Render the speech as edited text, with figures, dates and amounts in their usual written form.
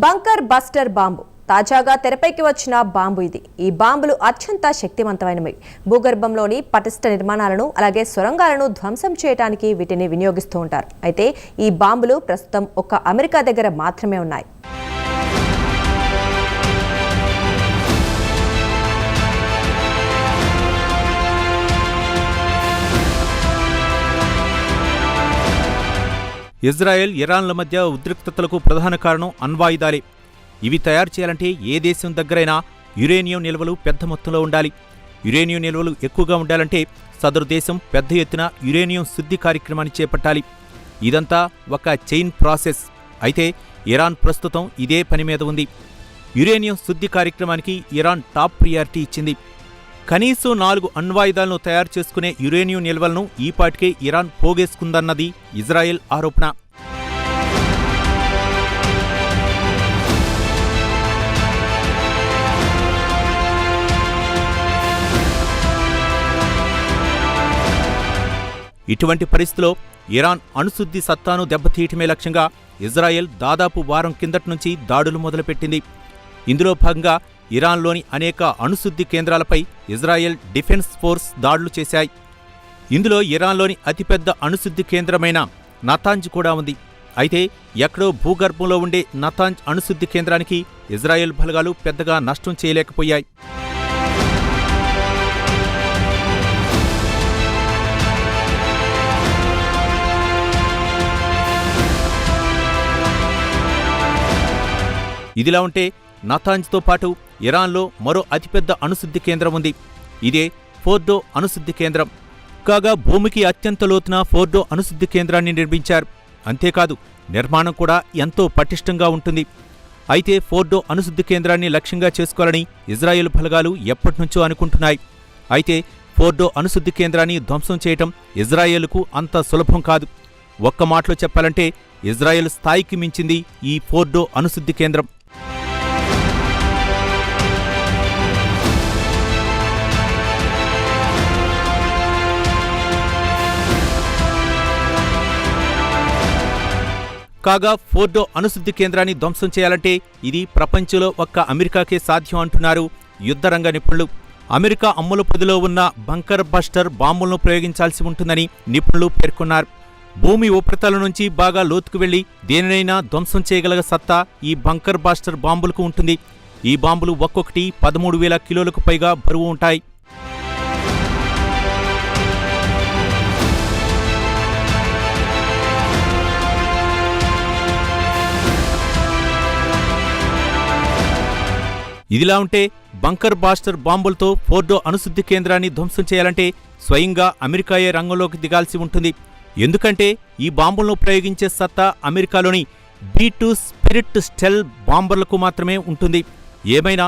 Bunker buster bomb తాజాగా తెరపైకి వచ్చిన బాంబు ఇది. ఈ బాంబులు అత్యంత శక్తివంతమైనవి. భూగర్భంలోని పటిష్ట నిర్మాణాలను అలాగే సొరంగాలను ధ్వంసం చేయడానికి వీటిని వినియోగిస్తూ ఉంటారు. అయితే ఈ బాంబులు ప్రస్తుతం ఒక్క అమెరికా దగ్గర మాత్రమే ఉన్నాయి. ఇజ్రాయెల్, ఇరాన్ల మధ్య ఉద్రిక్తతలకు ప్రధాన కారణం అణ్వాయుధాలే. ఇవి తయారు చేయాలంటే ఏ దేశం దగ్గరైనా యురేనియం నిల్వలు పెద్ద మొత్తంలో ఉండాలి. యురేనియం నిల్వలు ఎక్కువగా ఉండాలంటే సదరు దేశం పెద్ద ఎత్తున యురేనియం శుద్ధి కార్యక్రమాన్ని చేపట్టాలి. ఇదంతా ఒక చైన్ ప్రాసెస్. అయితే ఇరాన్ ప్రస్తుతం ఇదే పని మీద ఉంది. యురేనియం శుద్ధి కార్యక్రమానికి ఇరాన్ టాప్ ప్రియారిటీ ఇచ్చింది. కనీసం 4 అణ్వాయుధాలను తయారు చేసుకునే యురేనియం నిల్వలను ఈపాటికే ఇరాన్ పోగేసుకుందన్నది ఇజ్రాయెల్ ఆరోపణ. ఇటువంటి పరిస్థితిలో ఇరాన్ అణుశుద్ధి సత్తాను దెబ్బతీయటమే లక్ష్యంగా ఇజ్రాయెల్ దాదాపు వారం కిందటి నుంచి దాడులు మొదలుపెట్టింది. ఇందులో భాగంగా ఇరాన్లోని అనేక అణుశుద్ధి కేంద్రాలపై ఇజ్రాయెల్ డిఫెన్స్ ఫోర్స్ దాడులు చేశాయి. ఇందులో ఇరాన్లోని అతిపెద్ద అణుశుద్ధి కేంద్రమైన నతాంజ్ కూడా ఉంది. అయితే ఎక్కడో భూగర్భంలో ఉండే నతాంజ్ అణుశుద్ధి కేంద్రానికి ఇజ్రాయెల్ బలగాలు పెద్దగా నష్టం చేయలేకపోయాయి. ఇదిలా ఉంటే నతాంజ్తో పాటు ఇరాన్లో మరో అతిపెద్ద అణుశుద్ధి కేంద్రం ఉంది. ఇదే ఫోర్డో అణుశుద్ధి కేంద్రం. కాగా భూమికి అత్యంత లోతున ఫోర్డో అణుశుద్ధి కేంద్రాన్ని నిర్మించారు. అంతేకాదు నిర్మాణం కూడా ఎంతో పటిష్టంగా ఉంటుంది. అయితే ఫోర్డో అణుశుద్ధి కేంద్రాన్ని లక్ష్యంగా చేసుకోవాలని ఇజ్రాయెల్ బలగాలు ఎప్పటినుంచో అనుకుంటున్నాయి. అయితే ఫోర్డో అణుశుద్ధి కేంద్రాన్ని ధ్వంసం చేయటం ఇజ్రాయెల్కు అంత సులభం కాదు. ఒక్క మాటలో చెప్పాలంటే ఇజ్రాయెల్ స్థాయికి మించింది ఈ ఫోర్డో అణుశుద్ధి కేంద్రం. కాగా ఫోర్డో అణుశుద్ధి కేంద్రాన్ని ధ్వంసం చేయాలంటే ఇది ప్రపంచంలో ఒక్క అమెరికాకే సాధ్యం అంటున్నారు యుద్ధరంగ నిపుణులు. అమెరికా అమ్ముల పొదిలో ఉన్న బంకర్ బస్టర్ బాంబులను ప్రయోగించాల్సి ఉంటుందని నిపుణులు పేర్కొన్నారు. భూమి ఉపరితలం నుంచి బాగా లోతుకు వెళ్లి దేనినైనా ధ్వంసం చేయగల సత్తా ఈ బంకర్ బస్టర్ బాంబులకు ఉంటుంది. ఈ బాంబులు ఒక్కొక్కటి 13,000 కిలోలకు పైగా బరువు ఉంటాయి. ఇదిలా ఉంటే బంకర్ బాస్టర్ బాంబులతో ఫోర్డో అణుశుద్ధి కేంద్రాన్ని ధ్వంసం చేయాలంటే స్వయంగా అమెరికాయే రంగంలోకి దిగాల్సి ఉంటుంది. ఎందుకంటే ఈ బాంబులను ప్రయోగించే సత్తా అమెరికాలోని B-2 స్పిరిట్ స్టెల్ బాంబర్లకు మాత్రమే ఉంటుంది. ఏమైనా